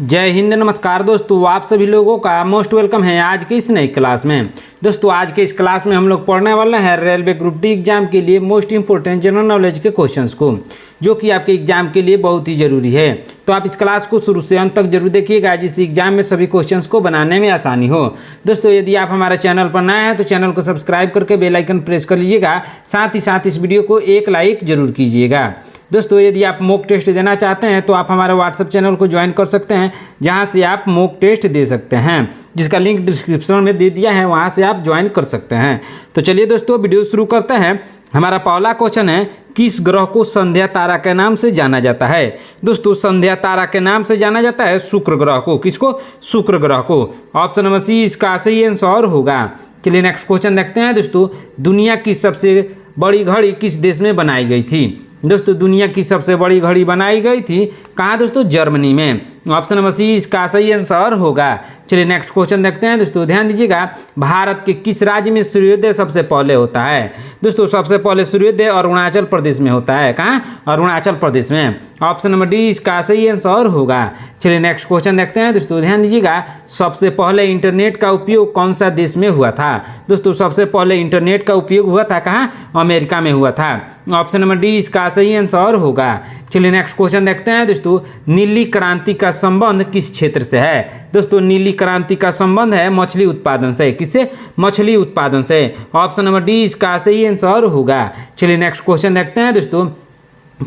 जय हिंद, नमस्कार दोस्तों। आप सभी लोगों का मोस्ट वेलकम है आज के इस नई क्लास में। दोस्तों आज के इस क्लास में हम लोग पढ़ने वाले हैं रेलवे ग्रुप डी एग्जाम के लिए मोस्ट इंपोर्टेंट जनरल नॉलेज के क्वेश्चंस को, जो कि आपके एग्जाम के लिए बहुत ही जरूरी है। तो आप इस क्लास को शुरू से अंत तक जरूर देखिएगा, जिससे एग्जाम में सभी क्वेश्चंस को बनाने में आसानी हो। दोस्तों यदि आप हमारे चैनल पर नए हैं तो चैनल को सब्सक्राइब करके बेल आइकन प्रेस कर लीजिएगा, साथ ही साथ इस वीडियो को एक लाइक जरूर कीजिएगा। दोस्तों यदि आप मॉक टेस्ट देना चाहते हैं तो आप हमारे व्हाट्सएप चैनल को ज्वाइन कर सकते हैं, जहां से आप मॉक टेस्ट दे सकते हैं, जिसका लिंक डिस्क्रिप्शन में दे दिया है, वहां से आप ज्वाइन कर सकते हैं। तो चलिए दोस्तों वीडियो शुरू करते हैं। हमारा पहला क्वेश्चन है, किस ग्रह को संध्या तारा के नाम से जाना जाता है? दोस्तों संध्या तारा के नाम से जाना जाता है शुक्र ग्रह को। किसको? शुक्र ग्रह को। ऑप्शन नंबर सी इसका सही आंसर होगा। चलिए नेक्स्ट क्वेश्चन देखते हैं दोस्तों। दुनिया की सबसे बड़ी घड़ी किस देश में बनाई गई थी? दोस्तों दुनिया की सबसे बड़ी घड़ी बनाई गई थी कहाँ दोस्तों? जर्मनी में। ऑप्शन नंबर सी इसका सही आंसर होगा। चलिए नेक्स्ट क्वेश्चन देखते हैं दोस्तों, ध्यान दीजिएगा। भारत के किस राज्य में सूर्योदय सबसे पहले होता है? दोस्तों सबसे पहले सूर्योदय अरुणाचल प्रदेश में होता है। कहाँ? अरुणाचल प्रदेश में। ऑप्शन नंबर डी इसका सही आंसर होगा। चलिए नेक्स्ट क्वेश्चन देखते हैं दोस्तों, ध्यान दीजिएगा। सबसे पहले इंटरनेट का उपयोग कौन सा देश में हुआ था? दोस्तों सबसे पहले इंटरनेट का उपयोग हुआ था कहाँ? अमेरिका में हुआ था। ऑप्शन नंबर डी इसका सही आंसर होगा। चलिए नेक्स्ट क्वेश्चन देखते हैं दोस्तों। नीली क्रांति का संबंध किस क्षेत्र से है? दोस्तों नीली क्रांति का संबंध है मछली उत्पादन से। किससे? मछली उत्पादन से। ऑप्शन नंबर डी इसका सही आंसर होगा। चलिए नेक्स्ट क्वेश्चन देखते हैं दोस्तों।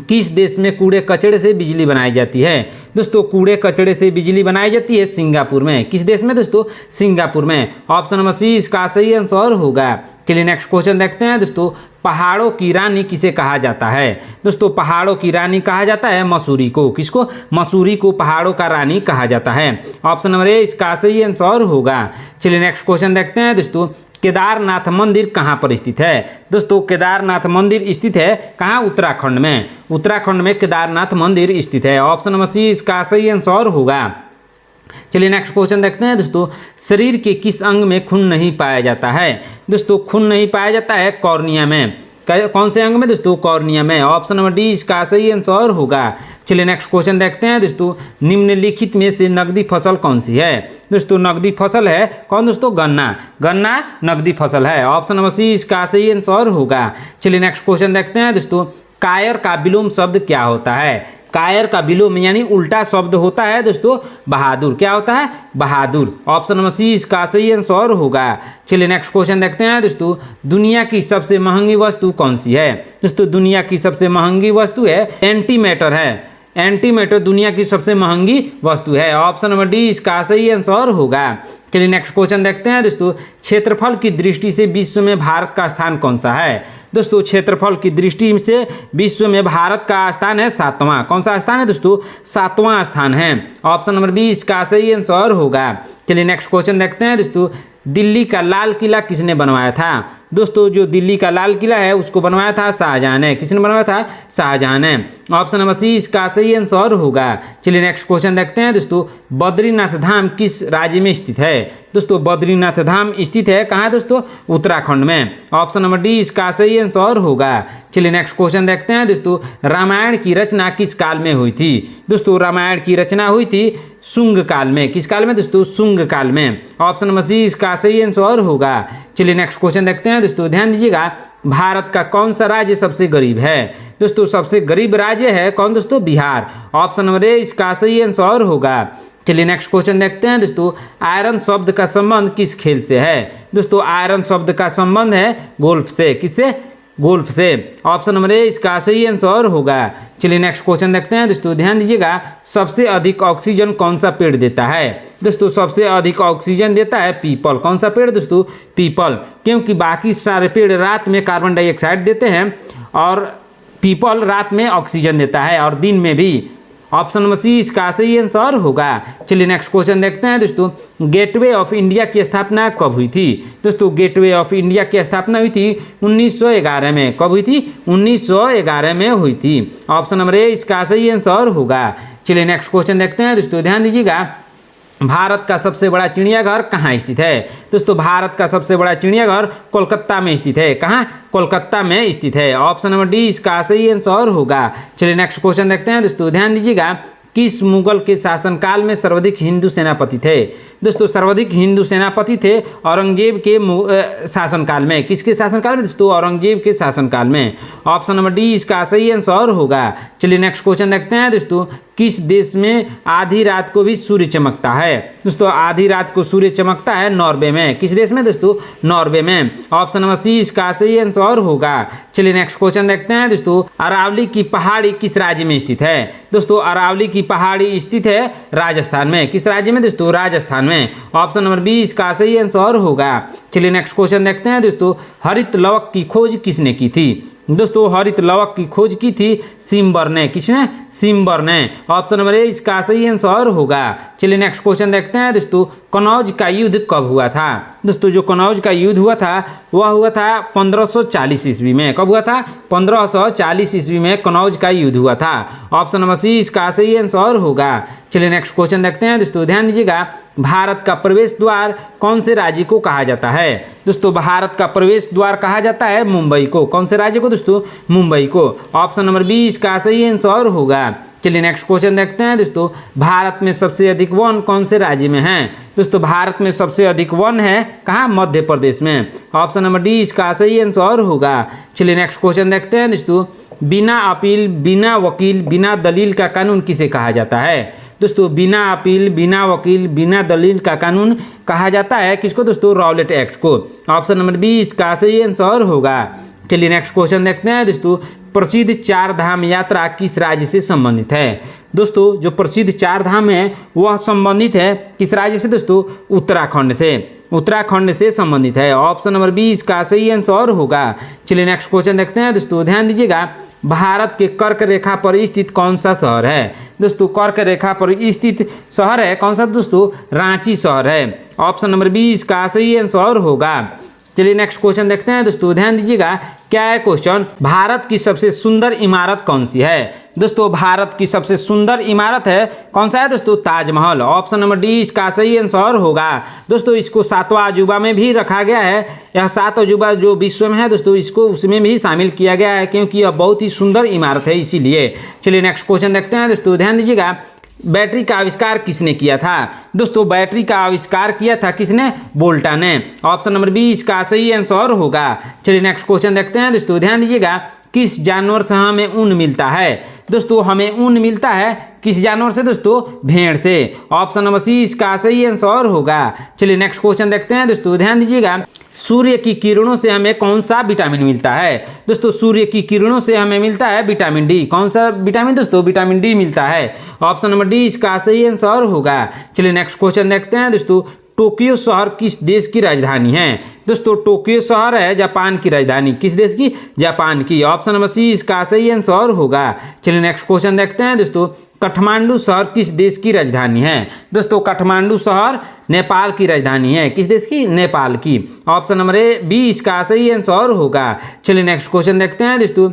किस देश में कूड़े कचड़े से बिजली बनाई जाती है? दोस्तों कूड़े कचड़े से बिजली बनाई जाती है सिंगापुर में। किस देश में दोस्तों? सिंगापुर में। ऑप्शन नंबर सी इसका सही आंसर होगा। चलिए नेक्स्ट क्वेश्चन देखते हैं दोस्तों। पहाड़ों की रानी किसे कहा जाता है? दोस्तों पहाड़ों की रानी कहा जाता है मसूरी को। किसको? मसूरी को पहाड़ों का रानी कहा जाता है। ऑप्शन नंबर ए इसका सही आंसर होगा। चलिए नेक्स्ट क्वेश्चन देखते हैं दोस्तों। केदारनाथ मंदिर कहाँ पर स्थित है? दोस्तों केदारनाथ मंदिर स्थित है कहाँ? उत्तराखंड में। उत्तराखंड में केदारनाथ मंदिर स्थित है। ऑप्शन नंबर सी इसका सही आंसर होगा। चलिए नेक्स्ट क्वेश्चन देखते हैं दोस्तों। शरीर के किस अंग में खून नहीं पाया जाता है? दोस्तों खून नहीं पाया जाता है कॉर्निया में। कौन से अंग में दोस्तों? कॉर्निया में। ऑप्शन नंबर डी इसका सही आंसर होगा। चलिए नेक्स्ट क्वेश्चन देखते हैं दोस्तों। निम्नलिखित में से नकदी फसल कौन सी है? दोस्तों नकदी फसल है कौन दोस्तों? गन्ना। गन्ना नकदी फसल है। ऑप्शन नंबर सी इसका सही आंसर होगा। चलिए नेक्स्ट क्वेश्चन देखते हैं दोस्तों। कायर का विलोम शब्द क्या होता है? कायर का विलोम यानी उल्टा शब्द होता है दोस्तों बहादुर। क्या होता है? बहादुर। ऑप्शन नंबर सी इसका सही आंसर होगा। चलिए नेक्स्ट क्वेश्चन देखते हैं दोस्तों। दुनिया की सबसे महंगी वस्तु कौन सी है? दोस्तों दुनिया की सबसे महंगी वस्तु है एंटीमैटर है। एंटीमैटर दुनिया की सबसे महंगी वस्तु है। ऑप्शन नंबर डी इसका सही आंसर होगा। चलिए नेक्स्ट क्वेश्चन देखते हैं दोस्तों। क्षेत्रफल की दृष्टि से विश्व में भारत का स्थान कौन सा है? दोस्तों क्षेत्रफल की दृष्टि से विश्व में भारत का स्थान है 7वां। कौन सा स्थान है दोस्तों? 7वां स्थान है। ऑप्शन नंबर बी इसका सही आंसर होगा। चलिए नेक्स्ट क्वेश्चन देखते हैं दोस्तों। दिल्ली का लाल किला किसने बनवाया था? दोस्तों जो दिल्ली का लाल किला है उसको बनवाया था शाहजहां ने। किसने बनवाया था? शाहजहां ने। ऑप्शन नंबर सी इसका सही आंसर होगा। चलिए नेक्स्ट क्वेश्चन देखते हैं दोस्तों। बद्रीनाथ धाम किस राज्य में स्थित है? दोस्तों बद्रीनाथ धाम स्थित है कहाँ दोस्तों? उत्तराखंड में। ऑप्शन नंबर डी इसका सही आंसर होगा। चलिए नेक्स्ट क्वेश्चन देखते हैं दोस्तों। रामायण की रचना किस काल में हुई थी? दोस्तों रामायण की रचना हुई थी शुंग काल में। किस काल में दोस्तों? शुंग काल में। ऑप्शन नंबर सी इसका सही आंसर होगा। चलिए नेक्स्ट क्वेश्चन देखते हैं दोस्तों, ध्यान दीजिएगा। भारत का कौन सा राज्य सबसे गरीब है? दोस्तों सबसे गरीब राज्य है कौन दोस्तों? बिहार। ऑप्शन नंबर ए इसका सही आंसर होगा। चलिए नेक्स्ट क्वेश्चन देखते हैं दोस्तों। आयरन शब्द का संबंध किस खेल से है? दोस्तों आयरन शब्द का संबंध है गोल्फ से। किससे? गोल्फ से। ऑप्शन नंबर ए इसका सही आंसर होगा। चलिए नेक्स्ट क्वेश्चन देखते हैं दोस्तों, ध्यान दीजिएगा। सबसे अधिक ऑक्सीजन कौन सा पेड़ देता है? दोस्तों सबसे अधिक ऑक्सीजन देता है पीपल। कौन सा पेड़ दोस्तों? पीपल। क्योंकि बाकी सारे पेड़ रात में कार्बन डाइऑक्साइड देते हैं और पीपल रात में ऑक्सीजन देता है और दिन में भी। ऑप्शन नंबर सी इसका सही आंसर होगा। चलिए नेक्स्ट क्वेश्चन देखते हैं दोस्तों। गेटवे ऑफ इंडिया की स्थापना कब हुई थी? दोस्तों गेटवे ऑफ इंडिया की स्थापना हुई थी 1911 में। कब हुई थी? 1911 में हुई थी। ऑप्शन नंबर ए इसका सही आंसर होगा। चलिए नेक्स्ट क्वेश्चन देखते हैं दोस्तों, ध्यान दीजिएगा। भारत का सबसे बड़ा चिड़ियाघर कहाँ स्थित है? दोस्तों भारत का सबसे बड़ा चिड़ियाघर कोलकाता में स्थित है। कहाँ? कोलकाता में स्थित है। ऑप्शन नंबर डी इसका सही आंसर होगा। चलिए नेक्स्ट क्वेश्चन देखते हैं दोस्तों, ध्यान दीजिएगा। किस मुगल के शासनकाल में सर्वाधिक हिंदू सेनापति थे? दोस्तों सर्वाधिक हिंदू सेनापति थे औरंगजेब के शासनकाल में। किसके शासनकाल में दोस्तों? औरंगजेब के शासनकाल में। ऑप्शन नंबर डी इसका सही आंसर होगा। चलिए नेक्स्ट क्वेश्चन देखते हैं दोस्तों, किस देश में आधी रात को भी सूर्य चमकता है? दोस्तों आधी रात को सूर्य चमकता है नॉर्वे में। किस देश में दोस्तों? नॉर्वे में। ऑप्शन नंबर सी इसका सही आंसर होगा। चलिए नेक्स्ट क्वेश्चन देखते हैं दोस्तों, अरावली की पहाड़ी किस राज्य में स्थित है? दोस्तों अरावली की पहाड़ी स्थित है राजस्थान में। किस राज्य में दोस्तों? राजस्थान में। ऑप्शन नंबर बी इसका सही आंसर होगा। चलिए नेक्स्ट क्वेश्चन देखते हैं दोस्तों, हरित लवक की खोज किसने की थी? दोस्तों हरित लवक की खोज की थी सिम्बर ने। किसने? सिम्बर ने। ऑप्शन नंबर ए इसका सही आंसर होगा। चलिए नेक्स्ट क्वेश्चन देखते हैं दोस्तों, कनौज का युद्ध कब हुआ था? दोस्तों जो कनौज का युद्ध हुआ था वह हुआ था 1540 ईस्वी में। कब हुआ था? 1540 ईस्वी में कनौज का युद्ध हुआ था। ऑप्शन नंबर सी इसका सही आंसर होगा। चलिए नेक्स्ट क्वेश्चन देखते हैं दोस्तों, ध्यान दीजिएगा, भारत का प्रवेश द्वार कौन से राज्य को कहा जाता है? दोस्तों भारत का प्रवेश द्वार कहा जाता है मुंबई को। कौन से राज्य को दोस्तों? मुंबई को। ऑप्शन नंबर बी इसका सही आंसर होगा। चलिए नेक्स्ट क्वेश्चन देखते हैं दोस्तों, भारत में सबसे अधिक वन कौन से राज्य में है? दोस्तों भारत में सबसे अधिक वन है कहाँ? मध्य प्रदेश में। ऑप्शन नंबर डी इसका सही आंसर होगा। चलिए नेक्स्ट क्वेश्चन देखते हैं दोस्तों, बिना अपील, बिना वकील, बिना दलील का कानून किसे कहा जाता है? दोस्तों बिना अपील, बिना वकील, बिना दलील का कानून कहा जाता है किसको दोस्तों? रॉलेट एक्ट को। ऑप्शन नंबर बी इसका सही आंसर होगा। चलिए नेक्स्ट क्वेश्चन देखते हैं दोस्तों, प्रसिद्ध चार धाम यात्रा किस राज्य से संबंधित है? दोस्तों जो प्रसिद्ध चार धाम है वह संबंधित है किस राज्य से दोस्तों? उत्तराखंड से। उत्तराखंड से संबंधित है। ऑप्शन नंबर बी इसका सही आंसर होगा। चलिए नेक्स्ट क्वेश्चन देखते हैं दोस्तों, ध्यान दीजिएगा, भारत के कर्क रेखा पर स्थित कौन सा शहर है? दोस्तों कर्क रेखा पर स्थित शहर है कौन सा दोस्तों? रांची शहर है। ऑप्शन नंबर बी इसका सही आंसर होगा। चलिए नेक्स्ट क्वेश्चन देखते हैं दोस्तों, ध्यान दीजिएगा, क्या है क्वेश्चन, भारत की सबसे सुंदर इमारत कौन सी है? दोस्तों भारत की सबसे सुंदर इमारत है कौन सा है दोस्तों? ताजमहल। ऑप्शन नंबर डी इसका सही आंसर होगा। दोस्तों इसको 7वां अजूबा में भी रखा गया है। यह 7 अजूबा जो विश्व में है दोस्तों इसको उसमें भी शामिल किया गया है क्योंकि यह बहुत ही सुंदर इमारत है इसीलिए। चलिए नेक्स्ट क्वेश्चन देखते हैं दोस्तों, ध्यान दीजिएगा, बैटरी का आविष्कार किसने किया था? दोस्तों बैटरी का आविष्कार किया था किसने? वोल्टा ने। ऑप्शन नंबर बी इसका सही आंसर होगा। चलिए नेक्स्ट क्वेश्चन देखते हैं दोस्तों, ध्यान दीजिएगा, किस जानवर से हमें ऊन मिलता है? दोस्तों हमें ऊन मिलता है किस जानवर से दोस्तों? भेड़ से। ऑप्शन नंबर सी इसका सही आंसर होगा। चलिए नेक्स्ट क्वेश्चन देखते हैं दोस्तों, ध्यान दीजिएगा, सूर्य की किरणों से हमें कौन सा विटामिन मिलता है? दोस्तों सूर्य की किरणों से हमें मिलता है विटामिन डी। कौन सा विटामिन दोस्तों? विटामिन डी मिलता है। ऑप्शन नंबर डी इसका सही आंसर होगा। चलिए नेक्स्ट क्वेश्चन देखते हैं दोस्तों, टोक्यो शहर किस देश की राजधानी है? दोस्तों टोक्यो शहर है जापान की राजधानी। किस देश की? जापान की। ऑप्शन नंबर सी इसका सही आंसर होगा। चलिए नेक्स्ट क्वेश्चन देखते हैं दोस्तों, काठमांडू शहर किस देश की राजधानी है? दोस्तों काठमांडू शहर नेपाल की राजधानी है। किस देश की? नेपाल की। ऑप्शन नंबर ए बी इसका सही आंसर होगा। चलिए नेक्स्ट क्वेश्चन देखते हैं दोस्तों,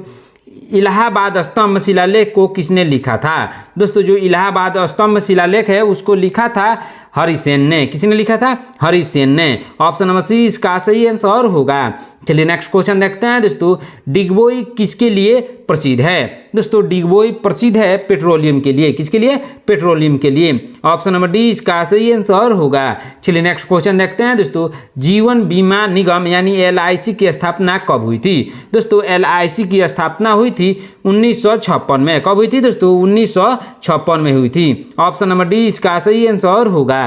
इलाहाबाद स्तंभ शिलालेख को किसने लिखा था? दोस्तों जो इलाहाबाद स्तंभ शिलालेख है उसको लिखा था हरिसेन ने। किसने लिखा था? हरिसेन ने। ऑप्शन नंबर सी इसका सही आंसर होगा। चलिए नेक्स्ट क्वेश्चन देखते हैं दोस्तों, डिगबोई किसके लिए प्रसिद्ध है? दोस्तों डिगबोई प्रसिद्ध है पेट्रोलियम के लिए। किसके लिए? पेट्रोलियम के लिए। ऑप्शन नंबर डी इसका सही आंसर होगा। चलिए नेक्स्ट क्वेश्चन देखते हैं दोस्तों, जीवन बीमा निगम यानी LIC की स्थापना कब हुई थी? दोस्तों LIC की स्थापना हुई थी 1956 में। कब हुई थी दोस्तों? 1956 में हुई थी। ऑप्शन नंबर डी इसका सही आंसर होगा।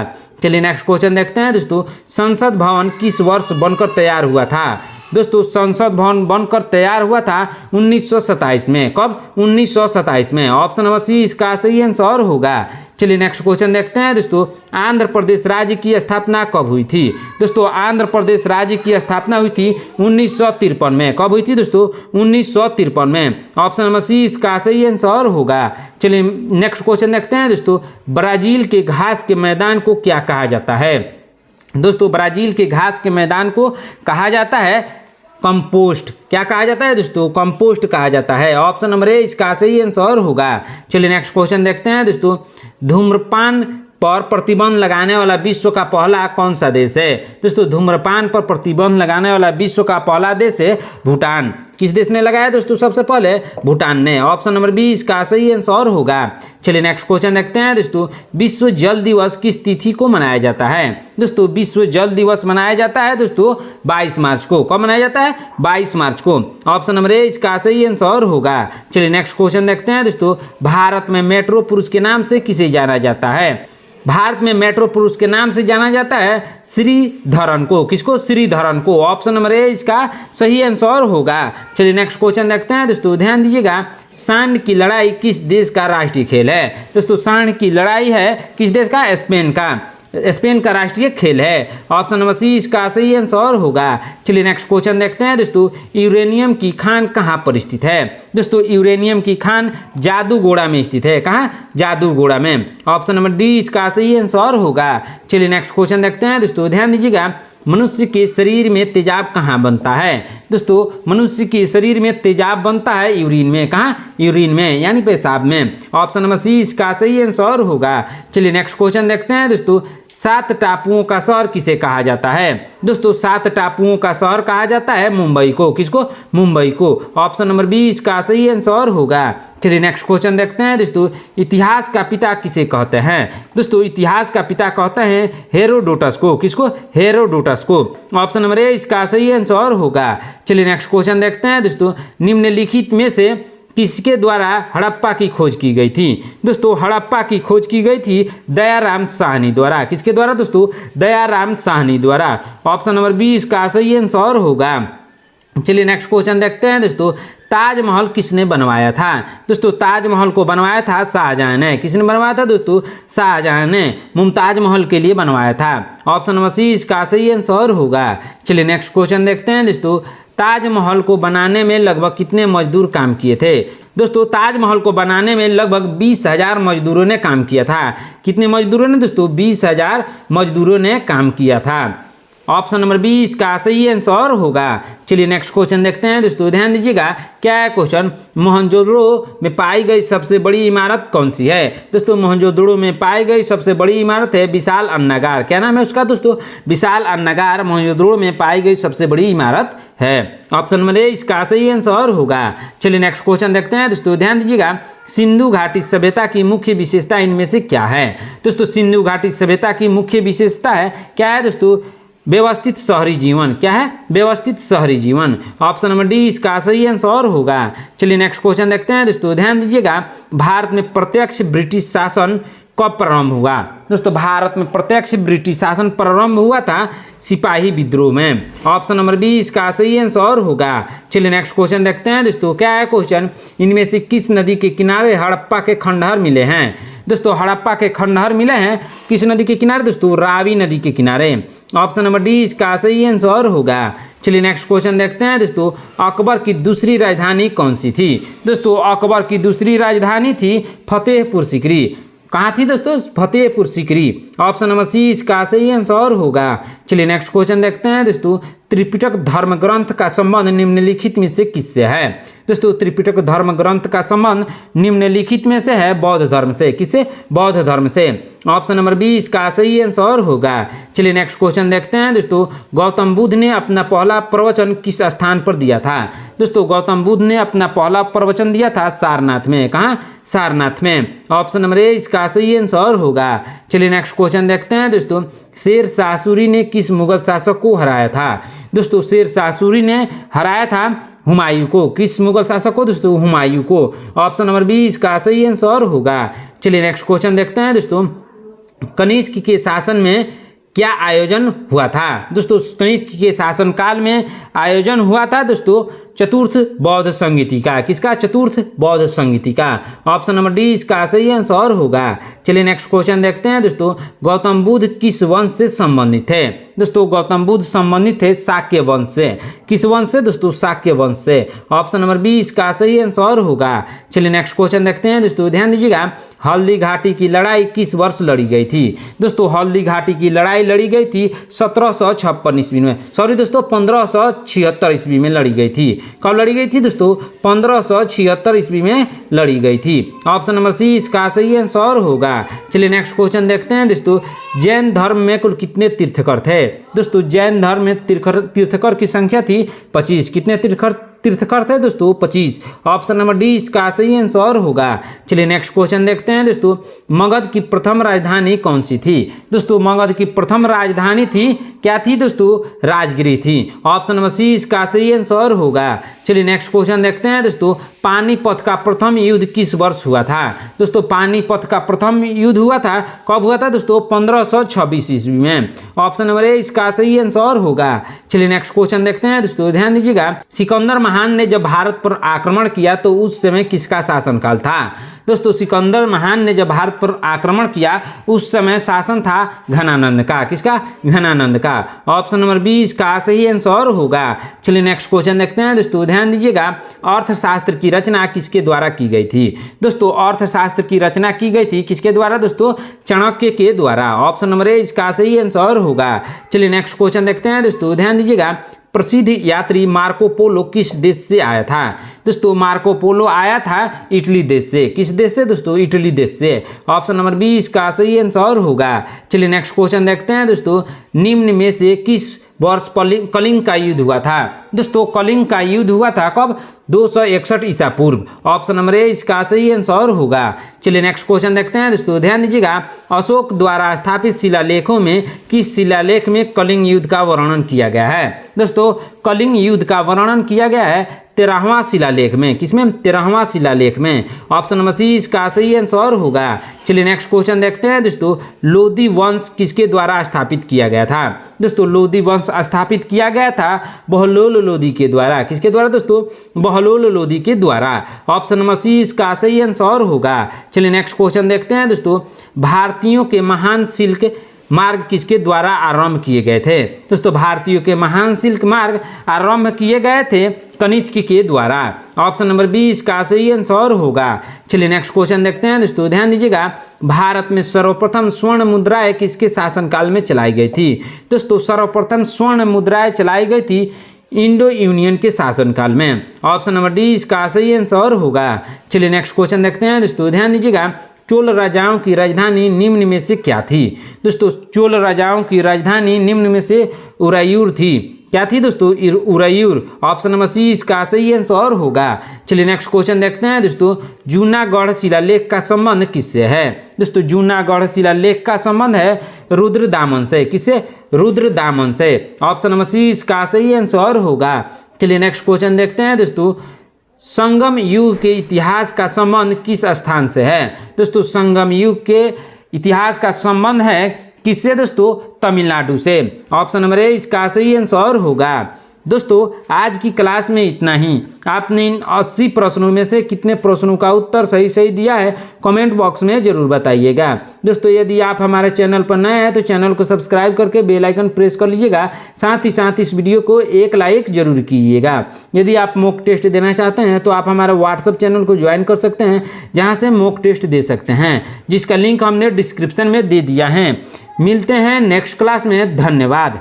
चलिए नेक्स्ट क्वेश्चन देखते हैं दोस्तों, संसद भवन किस वर्ष बनकर तैयार हुआ था? दोस्तों संसद भवन बनकर तैयार हुआ था 1927 में। कब? 1927 में। ऑप्शन नंबर सी इसका सही आंसर होगा। चलिए नेक्स्ट क्वेश्चन देखते हैं दोस्तों, आंध्र प्रदेश राज्य की स्थापना कब हुई थी? दोस्तों आंध्र प्रदेश राज्य की स्थापना हुई थी 1953 में। कब हुई थी दोस्तों? 1953 में। ऑप्शन नंबर सी इसका सही आंसर होगा। चलिए नेक्स्ट क्वेश्चन देखते हैं दोस्तों, ब्राजील के घास के मैदान को क्या कहा जाता है? दोस्तों ब्राजील के घास के मैदान को कहा जाता है कंपोस्ट। क्या कहा जाता है दोस्तों? कंपोस्ट कहा जाता है। ऑप्शन नंबर ए इसका सही आंसर होगा। चलिए नेक्स्ट क्वेश्चन देखते हैं दोस्तों, धूम्रपान पर प्रतिबंध लगाने वाला विश्व का पहला कौन सा देश है? दोस्तों धूम्रपान पर प्रतिबंध लगाने वाला विश्व का पहला देश है भूटान। किस देश ने लगाया दोस्तों? सबसे पहले भूटान ने। ऑप्शन नंबर 20 का सही आंसर होगा। चलिए नेक्स्ट क्वेश्चन देखते हैं दोस्तों, विश्व जल दिवस किस तिथि को मनाया जाता है? दोस्तों विश्व जल दिवस मनाया जाता है दोस्तों 22 मार्च को। कब मनाया जाता है? 22 मार्च को। ऑप्शन नंबर 1 का सही आंसर होगा। चलिए नेक्स्ट क्वेश्चन देखते हैं दोस्तों, भारत में मेट्रो पुरुष के नाम से किसे जाना जाता है? भारत में मेट्रो पुरुष के नाम से जाना जाता है श्रीधरन को। किसको? श्रीधरन को। ऑप्शन नंबर ए इसका सही आंसर होगा। चलिए नेक्स्ट क्वेश्चन देखते हैं दोस्तों, ध्यान दीजिएगा, सांड की लड़ाई किस देश का राष्ट्रीय खेल है? दोस्तों सांड की लड़ाई है किस देश का? स्पेन का। स्पेन का राष्ट्रीय खेल है। ऑप्शन नंबर सी इसका सही आंसर होगा। चलिए नेक्स्ट क्वेश्चन देखते हैं दोस्तों, यूरेनियम की खान कहाँ पर स्थित है? दोस्तों यूरेनियम की खान जादूगोड़ा में स्थित है। कहाँ? जादूगोड़ा में। ऑप्शन नंबर डी इसका सही आंसर होगा। चलिए नेक्स्ट क्वेश्चन देखते हैं दोस्तों, ध्यान दीजिएगा, मनुष्य के शरीर में तेजाब कहाँ बनता है? दोस्तों मनुष्य के शरीर में तेजाब बनता है यूरिन में। कहाँ? यूरिन में, यानी पेशाब में। ऑप्शन नंबर सी इसका सही आंसर होगा। चलिए नेक्स्ट क्वेश्चन देखते हैं दोस्तों, 7 टापुओं का शहर किसे कहा जाता है? दोस्तों 7 टापुओं का शहर कहा जाता है मुंबई को। किसको? मुंबई को। ऑप्शन नंबर 20 का सही आंसर होगा। चलिए नेक्स्ट क्वेश्चन देखते हैं दोस्तों, इतिहास का पिता किसे कहते हैं? दोस्तों इतिहास का पिता कहते हैं हेरोडोटस को। किसको? हेरोडोटस को। ऑप्शन नंबर ए इसका सही आंसर होगा। चलिए नेक्स्ट क्वेश्चन देखते हैं दोस्तों, निम्नलिखित में से किसके द्वारा हड़प्पा की खोज की गई थी? दोस्तों हड़प्पा की खोज की गई थी दयाराम साहनी द्वारा। किसके द्वारा दोस्तों? दयाराम साहनी द्वारा। ऑप्शन नंबर 20 का सही आंसर होगा। चलिए नेक्स्ट क्वेश्चन देखते हैं दोस्तों, ताजमहल किसने बनवाया था? दोस्तों ताजमहल को बनवाया था शाहजहां ने। किसने बनवाया था दोस्तों? शाहजहां ने मुमताज महल के लिए बनवाया था। ऑप्शन नंबर सी इसका सही आंसर होगा। चलिए नेक्स्ट क्वेश्चन देखते हैं दोस्तों, ताजमहल को बनाने में लगभग कितने मजदूर काम किए थे? दोस्तों ताजमहल को बनाने में लगभग 20,000 मजदूरों ने काम किया था। कितने मजदूरों ने दोस्तों? 20,000 मजदूरों ने काम किया था। ऑप्शन नंबर 20 का सही आंसर होगा। चलिए नेक्स्ट क्वेश्चन देखते हैं दोस्तों, ध्यान दीजिएगा, क्या है क्वेश्चन, मोहनजोदड़ो में पाई गई सबसे बड़ी इमारत कौन सी है? दोस्तों मोहनजोदड़ो में पाई गई सबसे बड़ी इमारत है विशाल अन्नागार। क्या नाम है उसका दोस्तों? विशाल अन्नागार मोहनजोदड़ो में पाई गई सबसे बड़ी इमारत है। ऑप्शन नंबर ए इसका सही आंसर होगा। चलिए नेक्स्ट क्वेश्चन देखते हैं दोस्तों, ध्यान दीजिएगा, सिंधु घाटी सभ्यता की मुख्य विशेषता इनमें से क्या है? दोस्तों सिंधु घाटी सभ्यता की मुख्य विशेषता है, क्या है दोस्तों? व्यवस्थित शहरी जीवन। क्या है? व्यवस्थित शहरी जीवन। ऑप्शन नंबर डी इसका सही आंसर होगा। चलिए नेक्स्ट क्वेश्चन देखते हैं दोस्तों, ध्यान दीजिएगा, भारत में प्रत्यक्ष ब्रिटिश शासन कब प्रारंभ हुआ? दोस्तों भारत में प्रत्यक्ष ब्रिटिश शासन प्रारंभ हुआ था सिपाही विद्रोह में। ऑप्शन नंबर 20 का सही आंसर होगा। चलिए नेक्स्ट क्वेश्चन देखते हैं दोस्तों, क्या है क्वेश्चन, इनमें से किस नदी के किनारे हड़प्पा के खंडहर मिले हैं? दोस्तों हड़प्पा के खंडहर मिले हैं किस नदी के किनारे दोस्तों? रावी नदी के किनारे। ऑप्शन नंबर डी इसका सही आंसर होगा। चलिए नेक्स्ट क्वेश्चन देखते हैं दोस्तों, अकबर की दूसरी राजधानी कौन सी थी? दोस्तों अकबर की दूसरी राजधानी थी फतेहपुर सीकरी। कहाँ थी दोस्तों? Fatehpur Sikri. Option number C इसका सही आंसर होगा। चलिए नेक्स्ट क्वेश्चन देखते हैं दोस्तों, त्रिपिटक धर्म ग्रंथ का संबंध निम्नलिखित में से किससे है? दोस्तों त्रिपिटक धर्म ग्रंथ का संबंध निम्नलिखित में से है बौद्ध धर्म से। किससे? बौद्ध धर्म से। ऑप्शन नंबर 20 का सही आंसर होगा। चलिए नेक्स्ट क्वेश्चन देखते हैं दोस्तों, गौतम बुद्ध ने अपना पहला प्रवचन किस स्थान पर दिया था? दोस्तों गौतम बुद्ध ने अपना पहला प्रवचन दिया था सारनाथ में। कहाँ? सारनाथ में। ऑप्शन नंबर ए इसका सही आंसर होगा। चलिए नेक्स्ट क्वेश्चन देखते हैं दोस्तों, शेर शाह सूरी ने किस मुगल शासक को हराया था? दोस्तों शेर शाह सूरी ने हराया था हुमायूं को। किस मुगल शासक को दोस्तों? हुमायूं को। ऑप्शन नंबर 20 का सही आंसर होगा। चलिए नेक्स्ट क्वेश्चन देखते हैं दोस्तों, कनिष्क के शासन में क्या आयोजन हुआ था? दोस्तों कनिष्क के शासनकाल में आयोजन हुआ था दोस्तों चतुर्थ बौद्ध संगीति का। किसका? चतुर्थ बौद्ध संगीति का। ऑप्शन नंबर डी इसका सही आंसर होगा। चलिए नेक्स्ट क्वेश्चन देखते हैं दोस्तों, गौतम बुद्ध किस वंश से संबंधित थे? दोस्तों गौतम बुद्ध संबंधित थे शाक्य वंश से। किस वंश से दोस्तों? शाक्य वंश से। ऑप्शन नंबर 20 का सही आंसर होगा। चलिए नेक्स्ट क्वेश्चन देखते हैं दोस्तों, ध्यान दीजिएगा, हल्दी घाटी की लड़ाई किस वर्ष लड़ी गई थी? दोस्तों हल्दी घाटी की लड़ाई लड़ी गई थी 1756 ईस्वी में, सॉरी दोस्तों 1576 ईस्वी में लड़ी गई थी। कब लड़ी गई थी दोस्तों? 1576 ईस्वी में लड़ी गई थी। ऑप्शन नंबर सी इसका सही आंसर होगा। चलिए नेक्स्ट क्वेश्चन देखते हैं दोस्तों। जैन धर्म में कुल कितने तीर्थकर थे? दोस्तों जैन धर्म में तीर्थकर की संख्या थी 25। कितने तीर्थकर थे दोस्तों? 25। ऑप्शन नंबर डी इसका सही आंसर होगा। चलिए नेक्स्ट क्वेश्चन देखते हैं दोस्तों। मगध की प्रथम राजधानी कौन सी थी? दोस्तों मगध की प्रथम राजधानी थी, क्या थी दोस्तों? राजगिरी थी। ऑप्शन नंबर सी इसका सही आंसर होगा। चलिए नेक्स्ट क्वेश्चन देखते हैं दोस्तों। पानीपत का प्रथम युद्ध किस वर्ष हुआ था? दोस्तों पानीपत का प्रथम युद्ध हुआ था, कब हुआ था दोस्तों? 1526 ईस्वी में। ऑप्शन नंबर ए इसका सही आंसर होगा। चलिए नेक्स्ट क्वेश्चन देखते हैं दोस्तों, ध्यान दीजिएगा। सिकंदर महान ने जब भारत पर आक्रमण किया तो उस समय किसका शासनकाल था? दोस्तों सिकंदर महान ने जब भारत पर आक्रमण किया उस समय शासन था घनानंद का। किसका? घनानंद का। ऑप्शन नंबर बी इसका सही आंसर होगा। चलिए नेक्स्ट क्वेश्चन देखते हैं दोस्तों, ध्यान दीजिएगा। अर्थशास्त्र की रचना किसके द्वारा की गई थी? दोस्तों अर्थशास्त्र की रचना की गई थी किसके द्वारा दोस्तों? चाणक्य के द्वारा। ऑप्शन नंबर ए इसका सही आंसर होगा। चलिए नेक्स्ट क्वेश्चन देखते हैं दोस्तों, ध्यान दीजिएगा। प्रसिद्ध यात्री मार्को पोलो किस देश से आया था? दोस्तों मार्को पोलो आया था इटली देश से। किस देश से दोस्तों? इटली देश से। ऑप्शन नंबर बी इसका सही आंसर होगा। चलिए नेक्स्ट क्वेश्चन देखते हैं दोस्तों। निम्न में से किस वर्ष कलिंग का युद्ध हुआ था? दोस्तों कलिंग का युद्ध हुआ था कब? 261 ईसा पूर्व। ऑप्शन नंबर ए इसका सही आंसर होगा। चलिए नेक्स्ट क्वेश्चन देखते हैं दोस्तों, ध्यान दीजिएगा। अशोक द्वारा स्थापित शिलालेखों में किस शिलालेख में कलिंग युद्ध का वर्णन किया गया है? दोस्तों कलिंग युद्ध का वर्णन किया गया है 13वां शिलालेख में। किसमें? 13वां शिलालेख में। ऑप्शन नंबर सी इसका सही आंसर होगा। चलिए नेक्स्ट क्वेश्चन देखते हैं दोस्तों। लोधी वंश किसके द्वारा स्थापित किया गया था? दोस्तों लोधी वंश स्थापित किया गया था बहलोल लोधी के द्वारा। किसके द्वारा दोस्तों? बहलोल लोधी के द्वारा। ऑप्शन नंबर सी इसका सही आंसर होगा। चलिए नेक्स्ट क्वेश्चन देखते हैं दोस्तों। भारतीयों के महान सिल्क मार्ग किसके द्वारा आरंभ किए गए थे? दोस्तों भारतीयों के महान सिल्क मार्ग आरंभ किए गए थे कनिष्क के द्वारा। ऑप्शन नंबर बी इसका सही आंसर होगा। चलिए नेक्स्ट क्वेश्चन देखते हैं दोस्तों, ध्यान दीजिएगा। भारत में सर्वप्रथम स्वर्ण मुद्राएं किसके शासनकाल में चलाई गई थी? दोस्तों सर्वप्रथम स्वर्ण मुद्राएं चलाई गई थी इंडो यूनियन के शासनकाल में। ऑप्शन नंबर डी इसका सही आंसर होगा। चलिए नेक्स्ट क्वेश्चन देखते हैं दोस्तों, ध्यान दीजिएगा। चोल राजाओं की राजधानी निम्न में से क्या थी? दोस्तों चोल राजाओं की राजधानी निम्न में से उरायूर थी। क्या थी दोस्तों? उरायूर। ऑप्शन नंबर सी इसका सही आंसर होगा। चलिए नेक्स्ट क्वेश्चन देखते हैं दोस्तों। जूनागढ़ शिलालेख का संबंध किससे है? दोस्तों जूनागढ़ शिलालेख का संबंध है रुद्रदामन से। किससे? रुद्रदामन से। ऑप्शन नंबर सी इसका सही आंसर होगा। चलिए नेक्स्ट क्वेश्चन देखते हैं दोस्तों। संगम युग के इतिहास का संबंध किस स्थान से है? दोस्तों संगम युग के इतिहास का संबंध है किससे दोस्तों? तमिलनाडु से। ऑप्शन नंबर ए इसका सही आंसर होगा। दोस्तों आज की क्लास में इतना ही। आपने इन 80 प्रश्नों में से कितने प्रश्नों का उत्तर सही सही दिया है कमेंट बॉक्स में जरूर बताइएगा। दोस्तों यदि आप हमारे चैनल पर नए हैं तो चैनल को सब्सक्राइब करके बेल आइकन प्रेस कर लीजिएगा। साथ ही साथ इस वीडियो को एक लाइक जरूर कीजिएगा। यदि आप मॉक टेस्ट देना चाहते हैं तो आप हमारे व्हाट्सएप चैनल को ज्वाइन कर सकते हैं, जहाँ से मॉक टेस्ट दे सकते हैं, जिसका लिंक हमने डिस्क्रिप्शन में दे दिया है। मिलते हैं नेक्स्ट क्लास में। धन्यवाद।